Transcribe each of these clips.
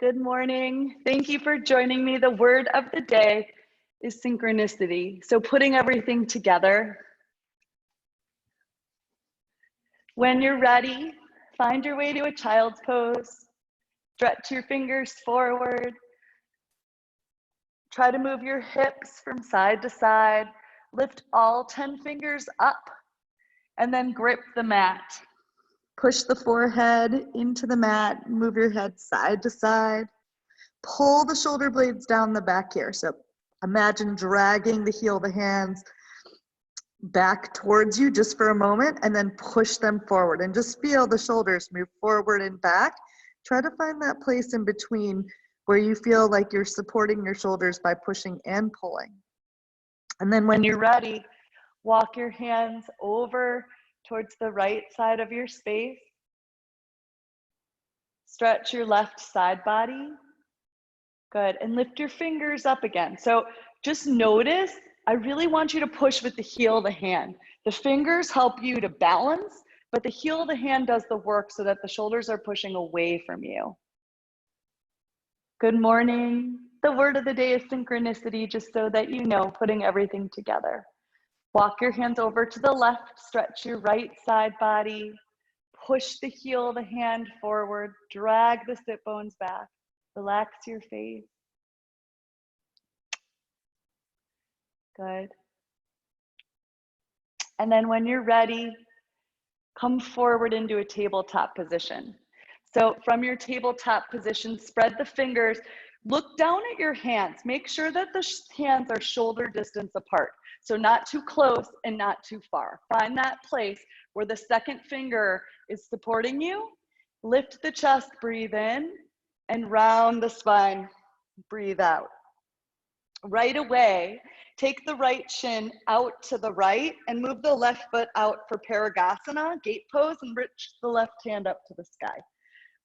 Good morning. Thank you for joining me. The word of the day is synchronicity. So putting everything together. When you're ready, find your way to a child's pose. Stretch your fingers forward. Try to move your hips from side to side. Lift all 10 fingers up and then grip the mat. Push the forehead into the mat, move your head side to side. Pull the shoulder blades down the back here. So imagine dragging the heel of the hands back towards you just for a moment and then push them forward and just feel the shoulders move forward and back. Try to find that place in between where you feel like you're supporting your shoulders by pushing and pulling. And then when you're ready, walk your hands over towards the right side of your space. Stretch your left side body. Good, and lift your fingers up again. So just notice, I really want you to push with the heel of the hand. The fingers help you to balance, but the heel of the hand does the work so that the shoulders are pushing away from you. Good morning. The word of the day is synchronicity, just so that you know, putting everything together. Walk your hands over to the left, stretch your right side body, push the heel of the hand forward, drag the sit bones back, relax your face. Good. And then when you're ready, come forward into a tabletop position. So from your tabletop position, spread the fingers, look down at your hands. Make sure that the hands are shoulder distance apart. So not too close and not too far. Find that place where the second finger is supporting you. Lift the chest, breathe in, and round the spine, breathe out. Right away, take the right shin out to the right and move the left foot out for Parigasana, gate pose, and reach the left hand up to the sky.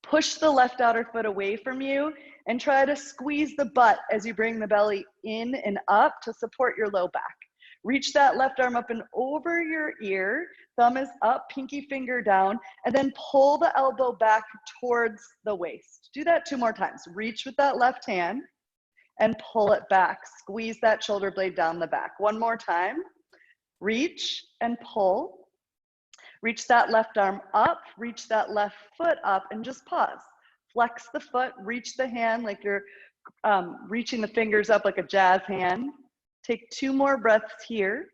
Push the left outer foot away from you and try to squeeze the butt as you bring the belly in and up to support your low back. Reach that left arm up and over your ear, thumb is up, pinky finger down, and then pull the elbow back towards the waist. Do that 2 more times. Reach with that left hand and pull it back. Squeeze that shoulder blade down the back. 1 more time. Reach and pull. Reach that left arm up, reach that left foot up, and just pause. Flex the foot, reach the hand like you're reaching the fingers up like a jazz hand. Take 2 more breaths here.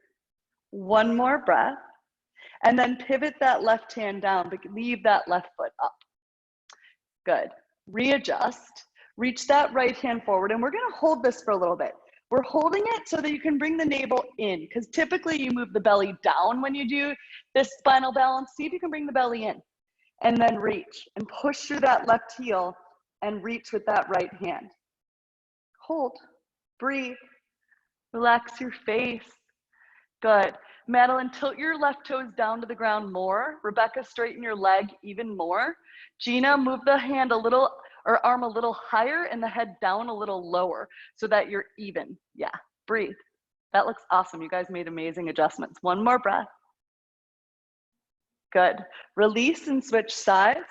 1 more breath. And then pivot that left hand down, but leave that left foot up. Good. Readjust. Reach that right hand forward, and we're gonna hold this for a little bit. We're holding it so that you can bring the navel in, because typically you move the belly down when you do this spinal balance. See if you can bring the belly in, and then reach, and push through that left heel, and reach with that right hand. Hold, breathe, relax your face. Good. Madeline, tilt your left toes down to the ground more. Rebecca, straighten your leg even more. Gina, move the hand a little, or arm a little higher and the head down a little lower so that you're even. Yeah, breathe. That looks awesome. You guys made amazing adjustments. 1 more breath. Good. Release and switch sides.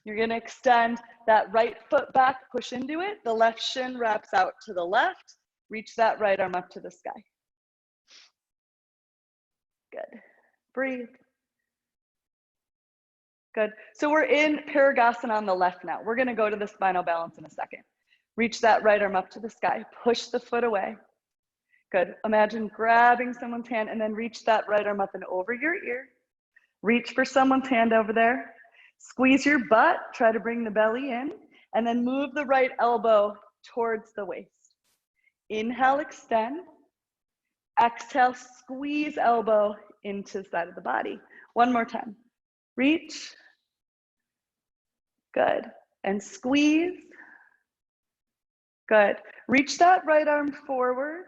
You're gonna extend that right foot back, push into it. The left shin wraps out to the left. Reach that right arm up to the sky. Good. Breathe. Good. So we're in Parigasana on the left now. We're going to go to the spinal balance in a second. Reach that right arm up to the sky. Push the foot away. Good. Imagine grabbing someone's hand and then reach that right arm up and over your ear. Reach for someone's hand over there. Squeeze your butt. Try to bring the belly in. And then move the right elbow towards the waist. Inhale, extend. Exhale, squeeze elbow into the side of the body. 1 more time. Reach. Good. And squeeze. Good. Reach that right arm forward.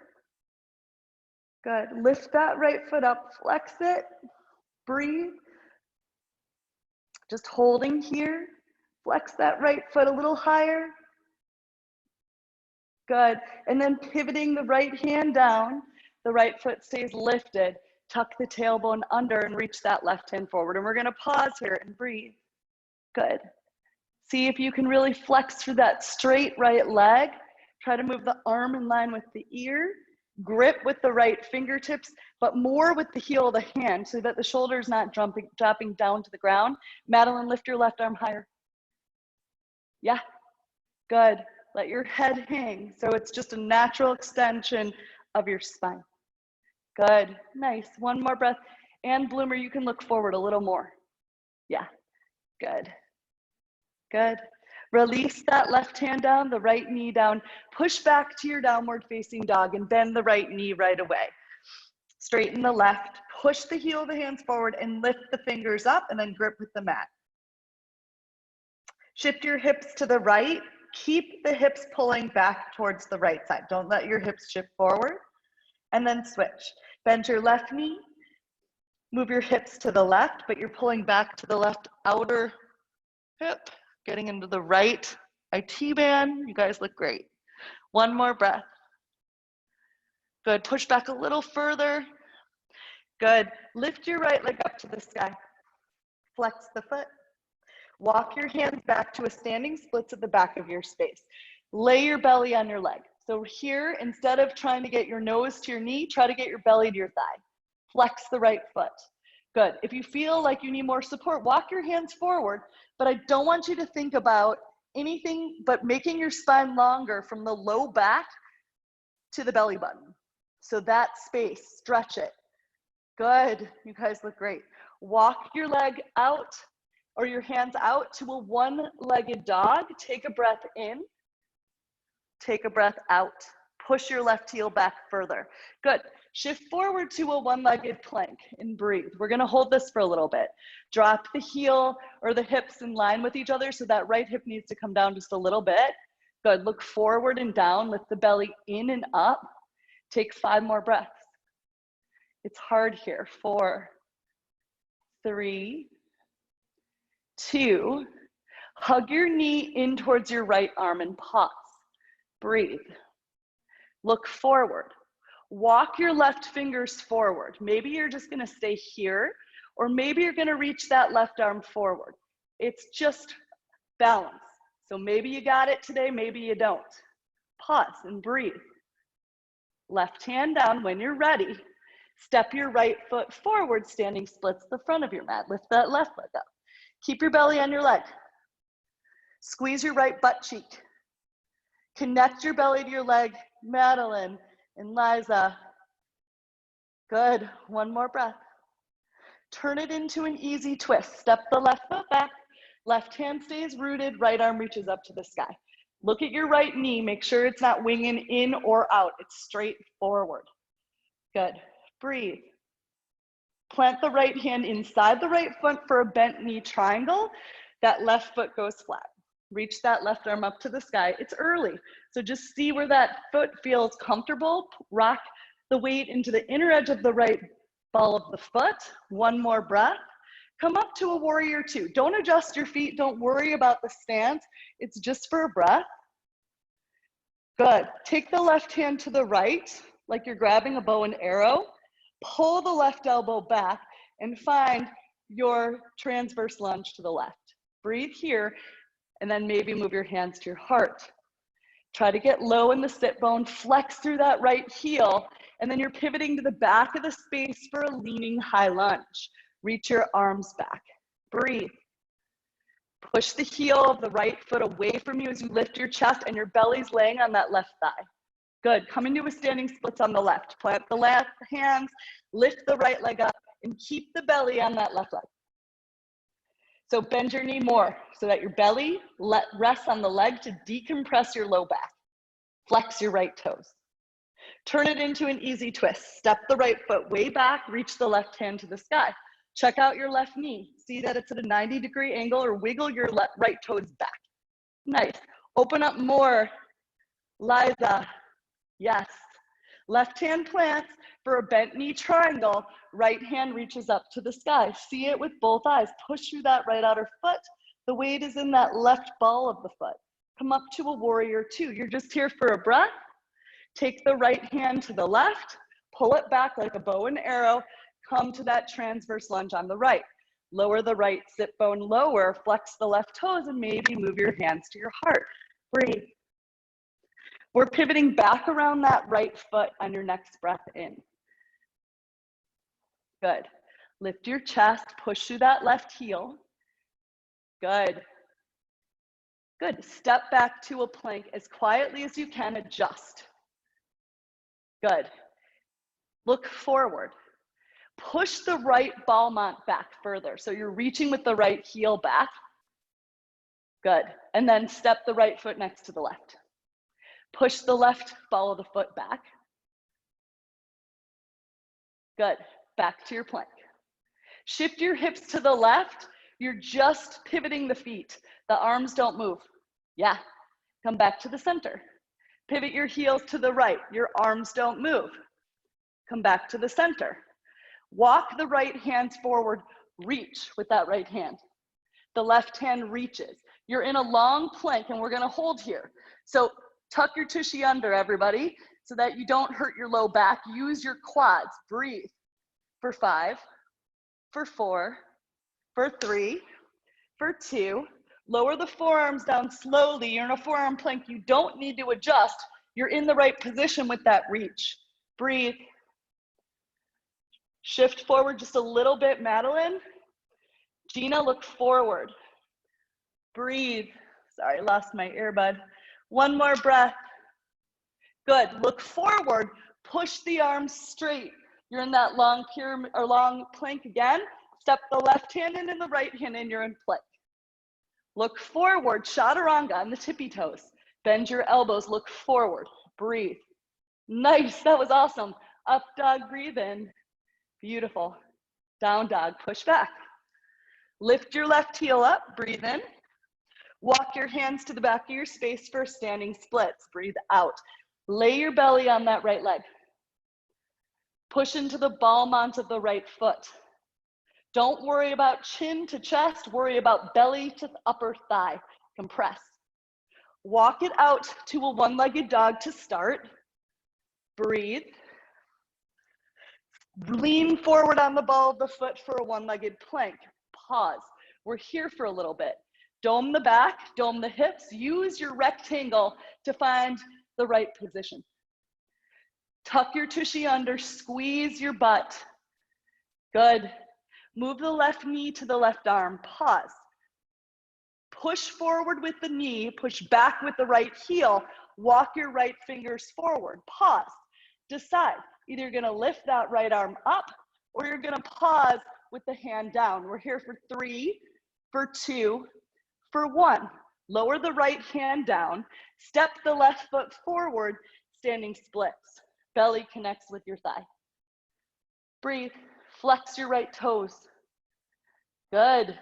Good. Lift that right foot up. Flex it. Breathe. Just holding here. Flex that right foot a little higher. Good. And then pivoting the right hand down. The right foot stays lifted. Tuck the tailbone under and reach that left hand forward. And we're going to pause here and breathe. Good. See if you can really flex through that straight right leg. Try to move the arm in line with the ear. Grip with the right fingertips, but more with the heel of the hand so that the shoulder's not dropping down to the ground. Madeline, lift your left arm higher. Yeah, good. Let your head hang. So it's just a natural extension of your spine. Good, nice. One more breath. And Bloomer, you can look forward a little more. Yeah, good. Good. Release that left hand down, the right knee down. Push back to your downward facing dog and bend the right knee right away. Straighten the left. Push the heel of the hands forward and lift the fingers up and then grip with the mat. Shift your hips to the right. Keep the hips pulling back towards the right side. Don't let your hips shift forward. And then switch. Bend your left knee. Move your hips to the left, but you're pulling back to the left outer hip. Getting into the right IT band. You guys look great. One more breath. Good. Push back a little further. Good. Lift your right leg up to the sky. Flex the foot. Walk your hands back to a standing splits at the back of your space. Lay your belly on your leg. So here, instead of trying to get your nose to your knee, try to get your belly to your thigh. Flex the right foot. Good. If you feel like you need more support, walk your hands forward, but I don't want you to think about anything but making your spine longer from the low back to the belly button. So that space, stretch it. Good. You guys look great. Walk your leg out or your hands out to a one-legged dog. Take a breath in. Take a breath out. Push your left heel back further. Good. Shift forward to a one-legged plank and breathe. We're going to hold this for a little bit. Drop the heel or the hips in line with each other so that right hip needs to come down just a little bit. Good. Look forward and down. Lift the belly in and up. Take 5 more breaths. It's hard here. 4, 3, 2. Hug your knee in towards your right arm and pause. Breathe. Look forward. Walk your left fingers forward. Maybe you're just going to stay here, or maybe you're going to reach that left arm forward. It's just balance. So maybe you got it today, maybe you don't. Pause and breathe. Left hand down. When you're ready, step your right foot forward, standing splits the front of your mat. Lift that left leg up. Keep your belly on your leg. Squeeze your right butt cheek. Connect your belly to your leg, Madeline and Liza. Good. One more breath. Turn it into an easy twist. Step the left foot back. Left hand stays rooted. Right arm reaches up to the sky. Look at your right knee. Make sure it's not winging in or out. It's straight forward. Good. Breathe. Plant the right hand inside the right foot for a bent knee triangle. That left foot goes flat. Reach that left arm up to the sky. It's early, so just see where that foot feels comfortable. Rock the weight into the inner edge of the right ball of the foot. One more breath. Come up to a warrior 2. Don't adjust your feet. Don't worry about the stance. It's just for a breath. Good. Take the left hand to the right, like you're grabbing a bow and arrow. Pull the left elbow back and find your transverse lunge to the left. Breathe here. And then maybe move your hands to your heart. Try to get low in the sit bone, flex through that right heel, and then you're pivoting to the back of the space for a leaning high lunge. Reach your arms back. Breathe. Push the heel of the right foot away from you as you lift your chest and your belly's laying on that left thigh. Good. Come into a standing splits on the left. Plant the left hands, lift the right leg up, and keep the belly on that left leg. So bend your knee more so that your belly rests on the leg to decompress your low back. Flex your right toes. Turn it into an easy twist. Step the right foot way back, reach the left hand to the sky. Check out your left knee. See that it's at a 90-degree angle or wiggle your right toes back. Nice. Open up more. Liza. Yes. Left hand plants for a bent knee triangle. Right hand reaches up to the sky. See it with both eyes. Push through that right outer foot. The weight is in that left ball of the foot. Come up to a warrior 2. You're just here for a breath. Take the right hand to the left. Pull it back like a bow and arrow. Come to that transverse lunge on the right. Lower the right sit bone lower, flex the left toes, and maybe move your hands to your heart. Breathe. We're pivoting back around that right foot on your next breath in. Good. Lift your chest, push through that left heel. Good. Good. Step back to a plank as quietly as you can, adjust. Good. Look forward. Push the right ball mount back further. So you're reaching with the right heel back. Good. And then step the right foot next to the left. Push the left ball of the foot back. Good. Back to your plank. Shift your hips to the left. You're just pivoting the feet. The arms don't move. Yeah. Come back to the center. Pivot your heels to the right. Your arms don't move. Come back to the center. Walk the right hands forward. Reach with that right hand. The left hand reaches. You're in a long plank and we're going to hold here. So tuck your tushy under, everybody, so that you don't hurt your low back. Use your quads. Breathe. For 5, for 4, for 3, for 2. Lower the forearms down slowly. You're in a forearm plank. You don't need to adjust. You're in the right position with that reach. Breathe. Shift forward just a little bit, Madeline. Gina, look forward. Breathe. Sorry, lost my earbud. One more breath. Good. Look forward. Push the arms straight. You're in that long pyramid or long plank again. Step the left hand in and the right hand in. You're in plank. Look forward. Chaturanga on the tippy toes. Bend your elbows. Look forward. Breathe. Nice. That was awesome. Up dog. Breathe in. Beautiful. Down dog. Push back. Lift your left heel up. Breathe in. Walk your hands to the back of your space for standing splits. Breathe out. Lay your belly on that right leg. Push into the ball mount of the right foot. Don't worry about chin to chest. Worry about belly to upper thigh. Compress. Walk it out to a one-legged dog to start. Breathe. Lean forward on the ball of the foot for a one-legged plank. Pause. We're here for a little bit. Dome the back, dome the hips. Use your rectangle to find the right position. Tuck your tushy under, squeeze your butt. Good. Move the left knee to the left arm. Pause. Push forward with the knee, push back with the right heel. Walk your right fingers forward. Pause. Decide. Either you're gonna lift that right arm up or you're gonna pause with the hand down. We're here for 3, for 2, for 1. Lower the right hand down. Step the left foot forward, standing splits. Belly connects with your thigh. Breathe. Flex your right toes. Good.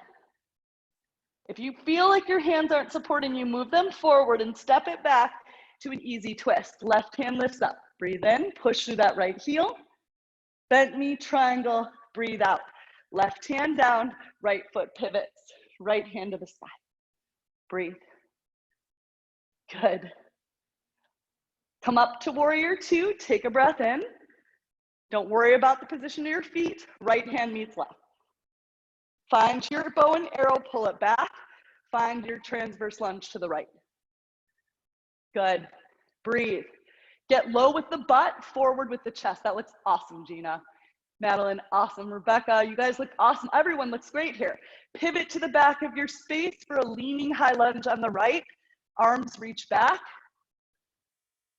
If you feel like your hands aren't supporting you, move them forward and step it back to an easy twist. Left hand lifts up. Breathe in. Push through that right heel. Bent knee triangle. Breathe out. Left hand down. Right foot pivots. Right hand to the side. Breathe. Good. Come up to warrior 2. Take a breath in. Don't worry about the position of your feet. Right hand meets left. Find your bow and arrow, pull it back. Find your transverse lunge to the right. Good. Breathe. Get low with the butt, forward with the chest. That looks awesome, Gina. Madeline, awesome. Rebecca, you guys look awesome. Everyone looks great here. Pivot to the back of your space for a leaning high lunge on the right. Arms reach back.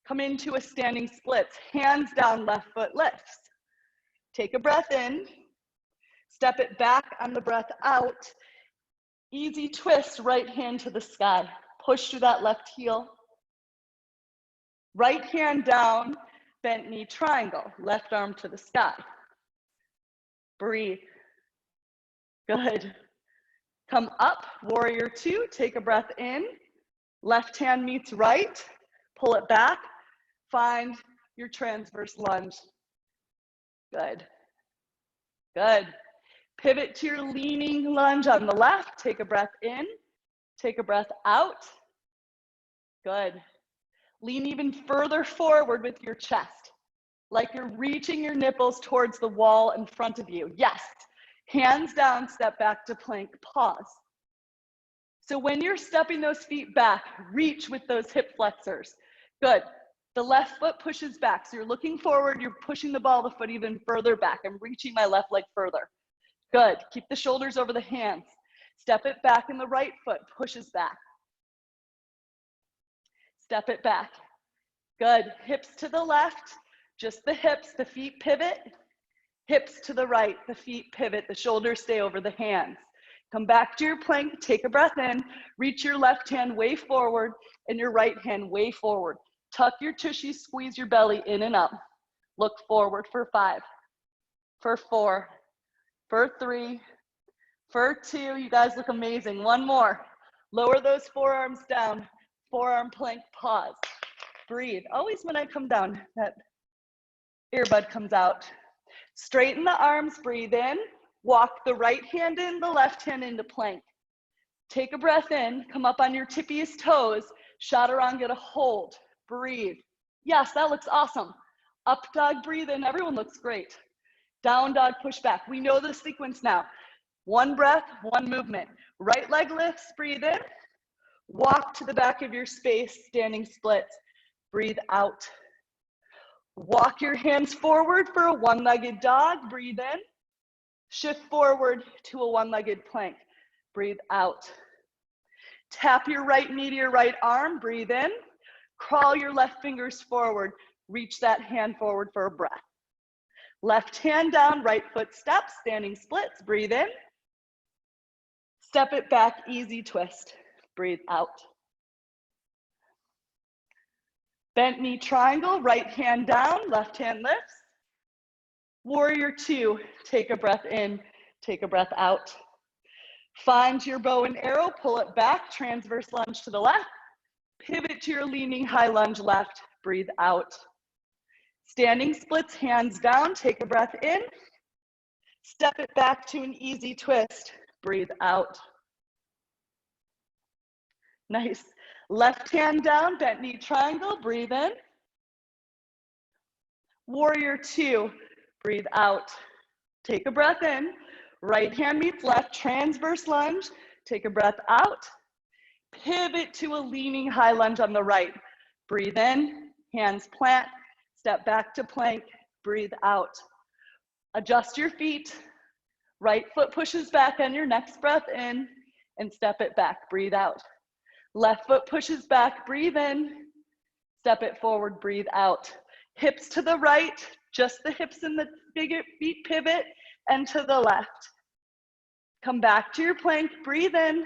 Come into a standing splits. Hands down, left foot lifts. Take a breath in. Step it back on the breath out. Easy twist, right hand to the sky. Push through that left heel. Right hand down, bent knee triangle. Left arm to the sky. Breathe. Good. Come up, warrior 2. Take a breath in. Left hand meets right. Pull it back. Find your transverse lunge. Good. Good. Pivot to your leaning lunge on the left. Take a breath in. Take a breath out. Good. Lean even further forward with your chest, like you're reaching your nipples towards the wall in front of you. Yes. Hands down, step back to plank, pause. So when you're stepping those feet back, reach with those hip flexors. Good. The left foot pushes back. So you're looking forward, you're pushing the ball of the foot even further back. I'm reaching my left leg further. Good. Keep the shoulders over the hands. Step it back and the right foot pushes back. Step it back. Good. Hips to the left, just the hips, the feet pivot. Hips to the right, the feet pivot, the shoulders stay over the hands. Come back to your plank, take a breath in, reach your left hand way forward and your right hand way forward. Tuck your tushy, squeeze your belly in and up. Look forward for 5, for 4, for 3, for 2. You guys look amazing. 1 more. Lower those forearms down. Forearm plank, pause. Breathe. Always when I come down, that earbud comes out. Straighten the arms, breathe in. Walk the right hand in, the left hand into plank. Take a breath in, come up on your tippiest toes, chaturanga to hold, breathe. Yes, that looks awesome. Up dog, breathe in, everyone looks great. Down dog, push back. We know the sequence now. 1 breath, 1 movement. Right leg lifts, breathe in. Walk to the back of your space, standing splits, breathe out. Walk your hands forward for a 1-legged dog, breathe in. Shift forward to a 1-legged plank, breathe out. Tap your right knee to your right arm, breathe in. Crawl your left fingers forward, reach that hand forward for a breath. Left hand down, right foot steps, standing splits, breathe in. Step it back, easy twist, breathe out. Bent knee triangle, right hand down, left hand lifts. Warrior 2, take a breath in, take a breath out. Find your bow and arrow, pull it back, transverse lunge to the left. Pivot to your leaning high lunge left, breathe out. Standing splits, hands down, take a breath in. Step it back to an easy twist, breathe out. Nice. Left hand down, bent knee triangle, breathe in. Warrior 2, breathe out. Take a breath in. Right hand meets left, transverse lunge. Take a breath out. Pivot to a leaning high lunge on the right. Breathe in, hands plant, step back to plank, breathe out. Adjust your feet. Right foot pushes back on your next breath in and step it back, breathe out. Left foot pushes back, breathe in, step it forward, breathe out. Hips to the right, just the hips and the big feet pivot, and to the left. Come back to your plank, breathe in,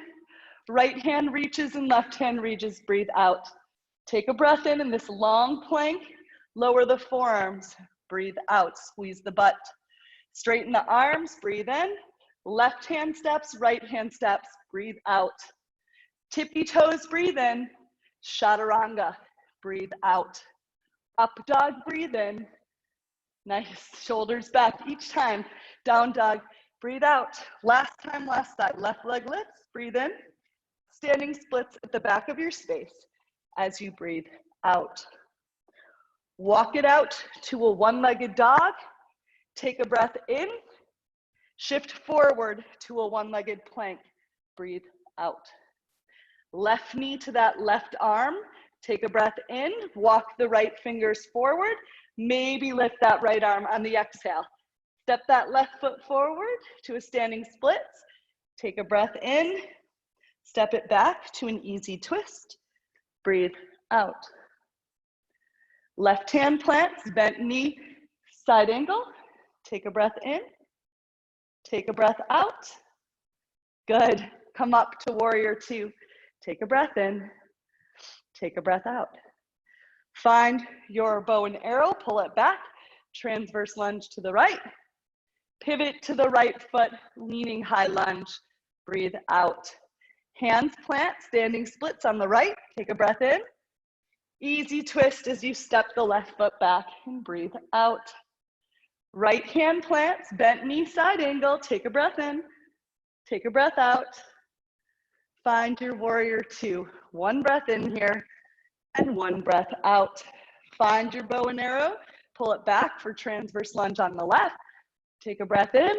right hand reaches and left hand reaches, breathe out. Take a breath in this long plank, lower the forearms, breathe out, squeeze the butt. Straighten the arms, breathe in, left hand steps, right hand steps, breathe out. Tippy toes, breathe in, chaturanga, breathe out. Up dog, breathe in. Nice, shoulders back each time. Down dog, breathe out. Last time, last side. Left leg lifts, breathe in. Standing splits at the back of your space as you breathe out. Walk it out to a 1-legged dog. Take a breath in. Shift forward to a 1-legged plank. Breathe out. Left knee to that left arm. Take a breath in. Walk the right fingers forward. Maybe lift that right arm on the exhale. Step that left foot forward to a standing splits. Take a breath in. Step it back to an easy twist. Breathe out. Left hand plants, bent knee, side angle. Take a breath in. Take a breath out. Good. Come up to warrior 2. Take a breath in. Take a breath out. Find your bow and arrow, pull it back, transverse lunge to the right. Pivot to the right foot, leaning high lunge. Breathe out. Hands plant, standing splits on the right. Take a breath in. Easy twist as you step the left foot back and breathe out. Right hand plants, bent knee, side angle. Take a breath in. Take a breath out. Find your warrior 2. 1 breath in here and 1 breath out. Find your bow and arrow. Pull it back for transverse lunge on the left. Take a breath in.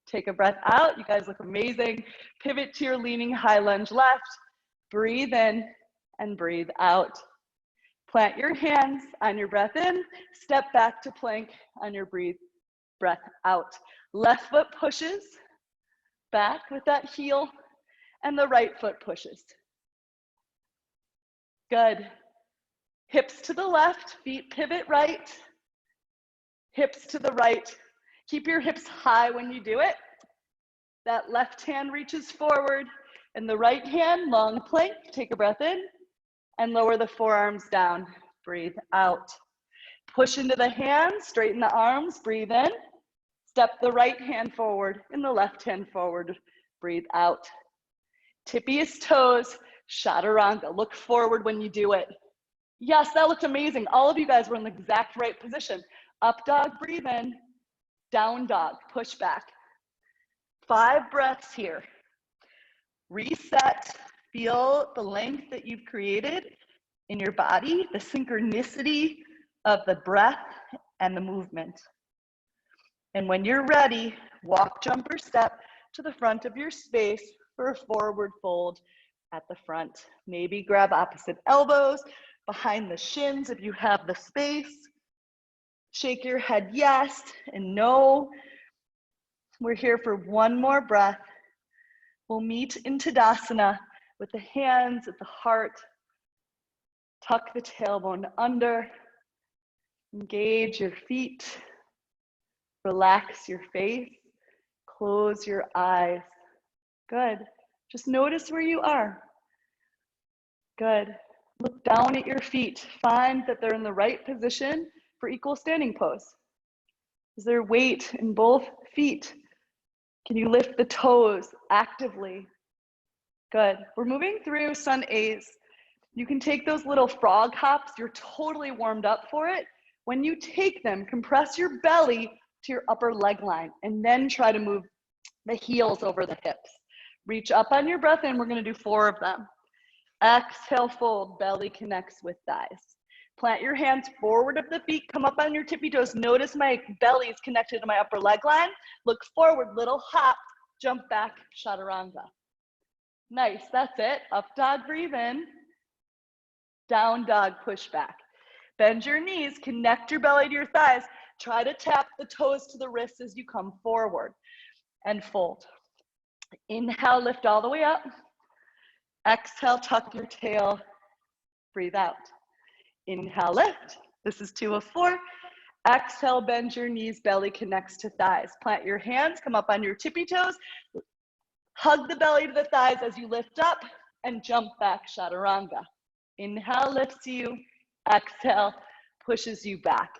Take a breath out. You guys look amazing. Pivot to your leaning high lunge left. Breathe in and breathe out. Plant your hands on your breath in. Step back to plank on your breath out. Left foot pushes back with that heel, and the right foot pushes. Good. Hips to the left, feet pivot right. Hips to the right. Keep your hips high when you do it. That left hand reaches forward, and the right hand, long plank. Take a breath in, and lower the forearms down. Breathe out. Push into the hands, straighten the arms, breathe in. Step the right hand forward and the left hand forward. Breathe out. Tippiest toes, chaturanga. Look forward when you do it. Yes, that looked amazing. All of you guys were in the exact right position. Up dog, breathe in. Down dog, push back. 5 breaths here. Reset. Feel the length that you've created in your body, the synchronicity of the breath and the movement. And when you're ready, walk, jump, or step to the front of your space for a forward fold at the front. Maybe grab opposite elbows behind the shins if you have the space. Shake your head yes and no. We're here for one more breath. We'll meet in Tadasana with the hands at the heart. Tuck the tailbone under. Engage your feet. Relax your face. Close your eyes. Good. Just notice where you are. Good. Look down at your feet. Find that they're in the right position for equal standing pose. Is there weight in both feet? Can you lift the toes actively? Good. We're moving through Sun A's. You can take those little frog hops. You're totally warmed up for it. When you take them, compress your belly to your upper leg line and then try to move the heels over the hips. Reach up on your breath in. We're going to do 4 of them. Exhale, fold. Belly connects with thighs. Plant your hands forward of the feet. Come up on your tippy toes. Notice my belly is connected to my upper leg line. Look forward, little hop. Jump back, chaturanga. Nice, that's it. Up dog, breathe in. Down dog, push back. Bend your knees, connect your belly to your thighs. Try to tap the toes to the wrists as you come forward and fold. Inhale, lift all the way up. Exhale, tuck your tail, breathe out. Inhale, lift. This is 2 of 4. Exhale, bend your knees, belly connects to thighs. Plant your hands, come up on your tippy toes. Hug the belly to the thighs as you lift up and jump back, chaturanga. Inhale, lifts you. Exhale, pushes you back.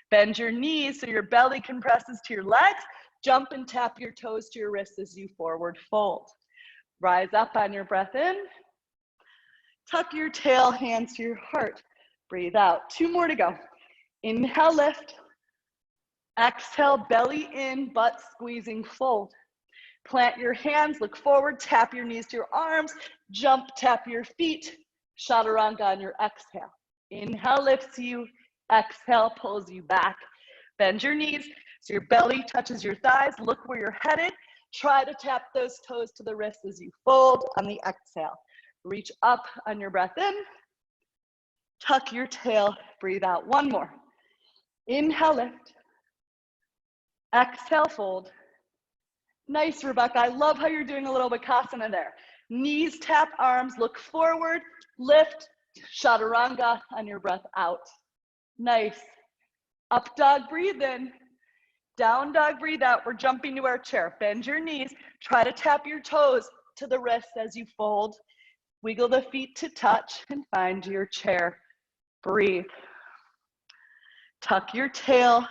Bend your knees so your belly compresses to your legs. Jump and tap your toes to your wrists as you forward fold. Rise up on your breath in. Tuck your tail, hands to your heart. Breathe out. 2 more to go. Inhale, lift. Exhale, belly in, butt squeezing, fold. Plant your hands, look forward, tap your knees to your arms, jump, tap your feet, chaturanga on your exhale. Inhale, lifts you. Exhale, pulls you back. Bend your knees so your belly touches your thighs. Look where you're headed. Try to tap those toes to the wrists as you fold on the exhale. Reach up on your breath in. Tuck your tail, breathe out. 1 more. Inhale, lift. Exhale, fold. Nice, Rebecca. I love how you're doing a little Bakasana there. Knees tap, arms look forward, lift, chaturanga on your breath out. Nice. Up dog, breathe in. Down dog, breathe out. We're jumping to our chair. Bend your knees. Try to tap your toes to the wrists as you fold. Wiggle the feet to touch and find your chair. Breathe. Tuck your tail.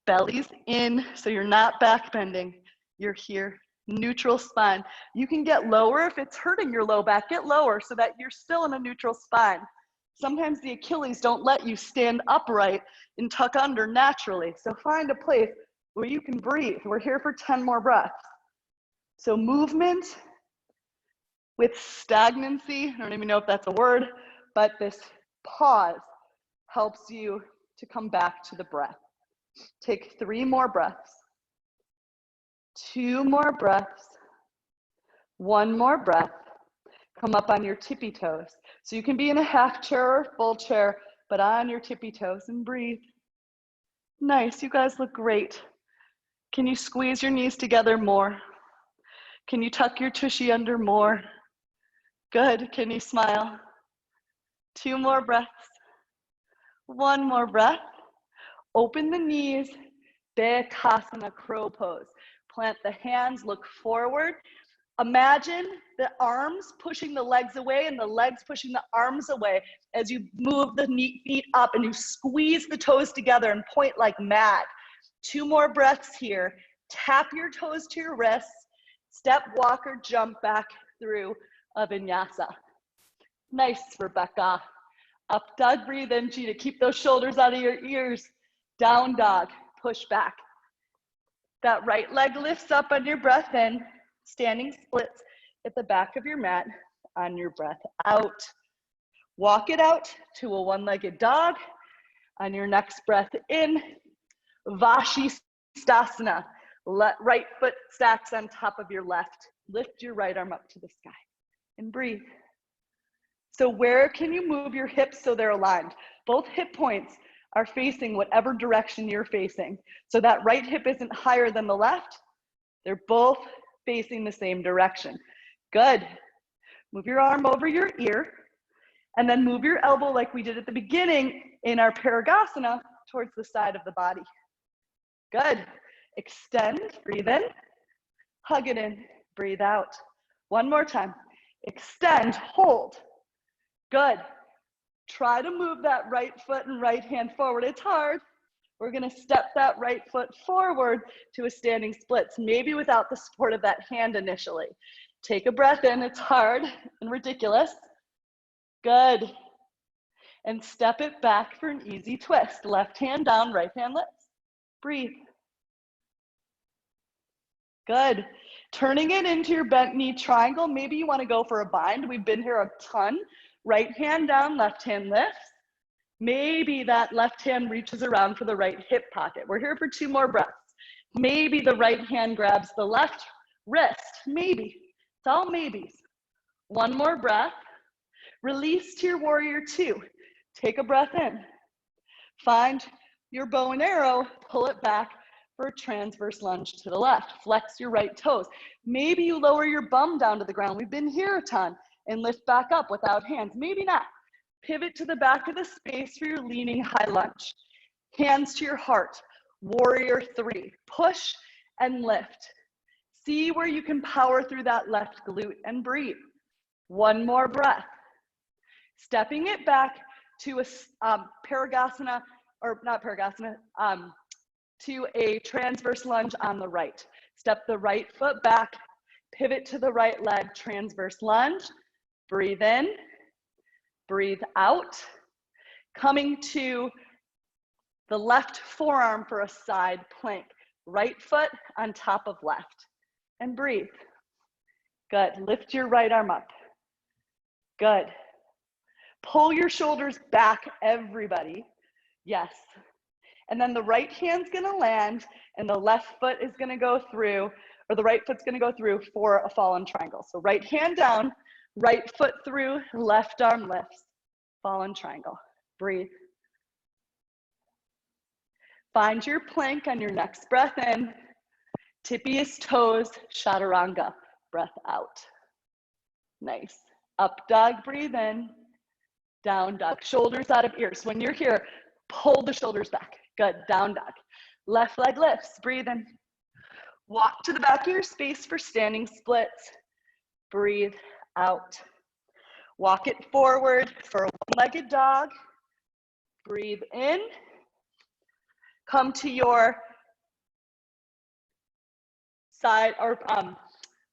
Belly's in, so you're not back bending. You're here. Neutral spine. You can get lower if it's hurting your low back. Get lower so that you're still in a neutral spine. Sometimes the Achilles don't let you stand upright and tuck under naturally. So find a place where you can breathe. We're here for 10 more breaths. So movement with stagnancy, I don't even know if that's a word, but this pause helps you to come back to the breath. Take 3 more breaths. 2 more breaths. 1 more breath. Come up on your tippy toes. So you can be in a half chair or full chair, but on your tippy toes and breathe. Nice, you guys look great. Can you squeeze your knees together more? Can you tuck your tushy under more? Good, can you smile? 2 more breaths. 1 more breath. Open the knees, Vinyasa crow pose. Plant the hands, look forward. Imagine the arms pushing the legs away and the legs pushing the arms away as you move the feet up and you squeeze the toes together and point like mad. 2 more breaths here. Tap your toes to your wrists. Step, walk, or jump back through a vinyasa. Nice, Rebecca. Up dog, breathe in, Gina. Keep those shoulders out of your ears. Down dog, push back. That right leg lifts up on your breath in. Standing splits at the back of your mat on your breath out. Walk it out to a one-legged dog. On your next breath in, Vinyasa. Right foot stacks on top of your left. Lift your right arm up to the sky and breathe. So where can you move your hips so they're aligned? Both hip points are facing whatever direction you're facing. So that right hip isn't higher than the left. They're both facing the same direction. Good. Move your arm over your ear and then move your elbow like we did at the beginning in our Parigasana towards the side of the body. Good. Extend, breathe in, hug it in, breathe out. 1 more time. Extend, hold. Good. Try to move that right foot and right hand forward. It's hard. We're gonna step that right foot forward to a standing splits, maybe without the support of that hand initially. Take a breath in, it's hard and ridiculous. Good. And step it back for an easy twist. Left hand down, right hand lifts. Breathe. Good. Turning it into your bent knee triangle. Maybe you wanna go for a bind. We've been here a ton. Right hand down, left hand lifts. Maybe that left hand reaches around for the right hip pocket. We're here for 2 more breaths. Maybe the right hand grabs the left wrist. Maybe. It's all maybes. 1 more breath. Release to your warrior 2. Take a breath in. Find your bow and arrow. Pull it back for a transverse lunge to the left. Flex your right toes. Maybe you lower your bum down to the ground. We've been here a ton. And lift back up without hands. Maybe not. Pivot to the back of the space for your leaning high lunge. Hands to your heart. Warrior 3. Push and lift. See where you can power through that left glute and breathe. 1 more breath. Stepping it back to a Parigasana, or not Parigasana, to a transverse lunge on the right. Step the right foot back. Pivot to the right leg, transverse lunge. Breathe in, breathe out. Coming to the left forearm for a side plank. Right foot on top of left. And breathe. Good. Lift your right arm up. Good. Pull your shoulders back, everybody. Yes. And then the right hand's gonna land and the left foot is gonna go through, or the right foot's gonna go through for a fallen triangle. So right hand down, right foot through, left arm lifts, fallen triangle. Breathe. Find your plank on your next breath in. Tippiest toes, chaturanga. Breath out. Nice. Up dog, breathe in. Down dog. Shoulders out of ears. When you're here, pull the shoulders back. Good. Down dog. Left leg lifts. Breathe in. Walk to the back of your space for standing splits. Breathe out. Walk it forward for a one-legged dog. Breathe in. Come to your side or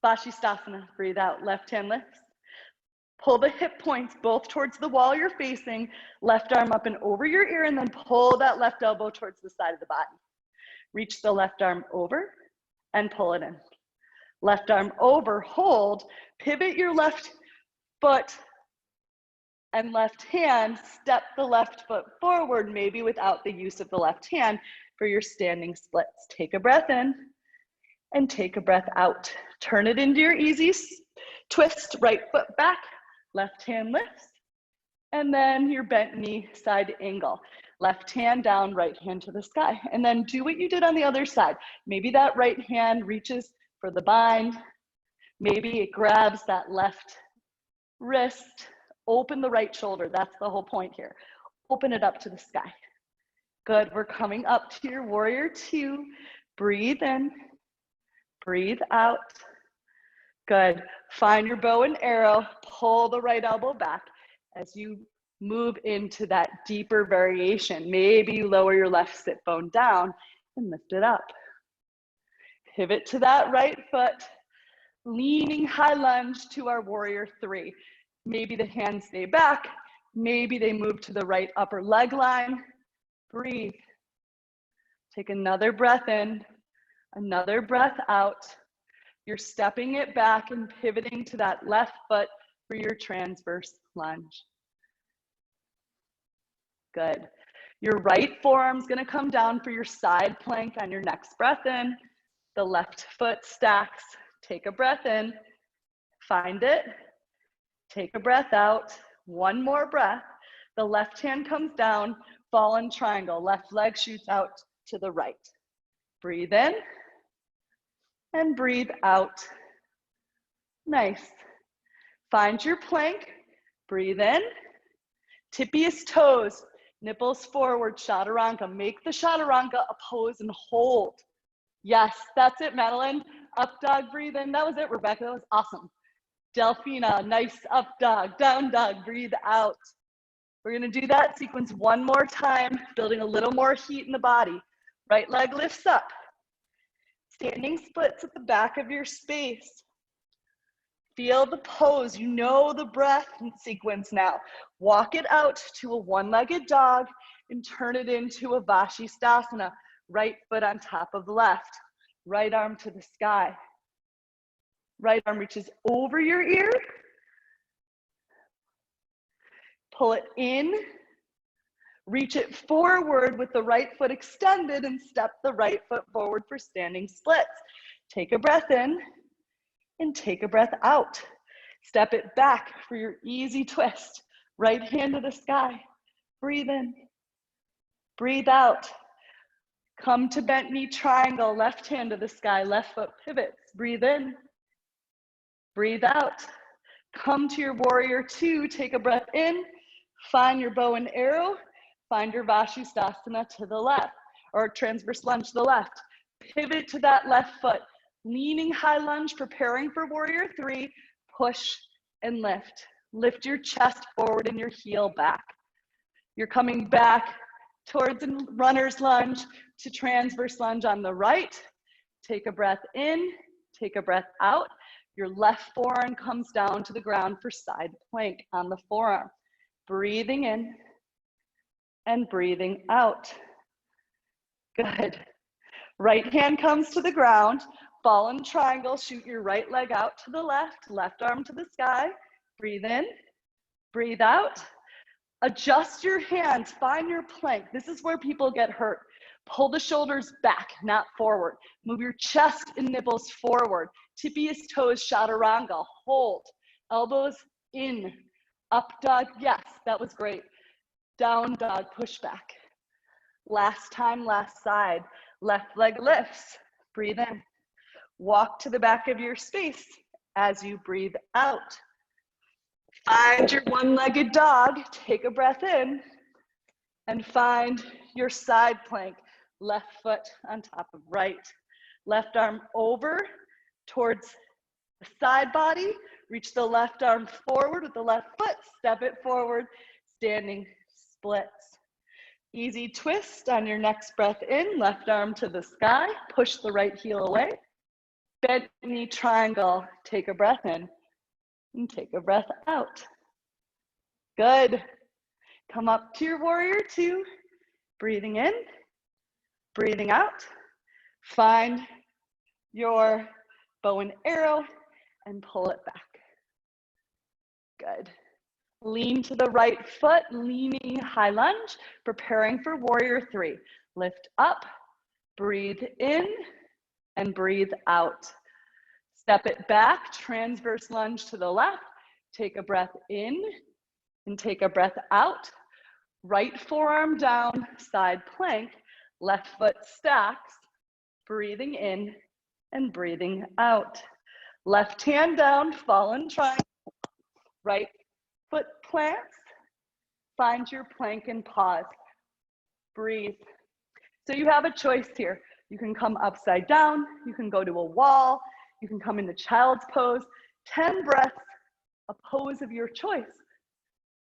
Vinyasa. Breathe out. Left hand lifts. Pull the hip points both towards the wall you're facing. Left arm up and over your ear, and then pull that left elbow towards the side of the body. Reach the left arm over and pull it in. Left arm over, hold. Pivot your left foot and left hand. Step the left foot forward, maybe without the use of the left hand for your standing splits. Take a breath in and take a breath out. Turn it into your easy twist, right foot back, left hand lifts, and then your bent knee side angle. Left hand down, right hand to the sky. And then do what you did on the other side. Maybe that right hand reaches for the bind. Maybe it grabs that left wrist. Open the right shoulder. That's the whole point here. Open it up to the sky. Good. We're coming up to your warrior two. Breathe in. Breathe out. Good. Find your bow and arrow. Pull the right elbow back as you move into that deeper variation. Maybe lower your left sit bone down and lift it up. Pivot to that right foot, leaning high lunge to our warrior three. Maybe the hands stay back. Maybe they move to the right upper leg line. Breathe. Take another breath in, another breath out. You're stepping it back and pivoting to that left foot for your transverse lunge. Good. Your right forearm's gonna come down for your side plank on your next breath in. The left foot stacks. Take a breath in, find it, take a breath out, one more breath. The left hand comes down, fallen triangle, left leg shoots out to the right. Breathe in and breathe out. Nice. Find your plank, breathe in, tippiest toes, nipples forward, chaturanga. Make the chaturanga a pose and hold. Yes, that's it, Madeline. Up dog, breathe in. That was it, Rebecca. That was awesome. Delphina, nice up dog. Down dog, breathe out. We're gonna do that sequence one more time, building a little more heat in the body. Right leg lifts up. Standing splits at the back of your space. Feel the pose. You know the breath sequence now. Walk it out to a one-legged dog and turn it into a Vashisthasana. Right foot on top of the left. Right arm to the sky. Right arm reaches over your ear. Pull it in. Reach it forward with the right foot extended and step the right foot forward for standing splits. Take a breath in and take a breath out. Step it back for your easy twist. Right hand to the sky. Breathe in. Breathe out. Come to bent knee triangle, left hand to the sky, left foot pivots. Breathe in, breathe out. Come to your warrior two, take a breath in, find your bow and arrow, find your Vashisthasana to the left, or transverse lunge to the left. Pivot to that left foot, leaning high lunge, preparing for warrior three, push and lift. Lift your chest forward and your heel back. You're coming back towards a runner's lunge to transverse lunge on the right. Take a breath in, take a breath out. Your left forearm comes down to the ground for side plank on the forearm. Breathing in and breathing out. Good. Right hand comes to the ground, fallen triangle, shoot your right leg out to the left, left arm to the sky. Breathe in, breathe out. Adjust your hands, find your plank. This is where people get hurt. Pull the shoulders back, not forward. Move your chest and nipples forward. Tippiest toes, chaturanga, hold. Elbows in, up dog, yes, that was great. Down dog, push back. Last time, last side. Left leg lifts, breathe in. Walk to the back of your space as you breathe out. Find your one-legged dog, take a breath in, and find your side plank. Left foot on top of right. Left arm over towards the side body. Reach the left arm forward with the left foot, step it forward, standing splits. Easy twist on your next breath in, left arm to the sky, push the right heel away. Bent knee triangle, take a breath in. And take a breath out. Good. Come up to your warrior two. Breathing in, breathing out. Find your bow and arrow and pull it back. Good. Lean to the right foot, leaning high lunge, preparing for warrior three. Lift up, breathe in, and breathe out. Step it back, transverse lunge to the left. Take a breath in and take a breath out. Right forearm down, side plank, left foot stacks, breathing in and breathing out. Left hand down, fallen triangle, right foot plants, find your plank and pause. Breathe. So you have a choice here. You can come upside down, you can go to a wall, you can come into child's pose. 10 breaths, a pose of your choice.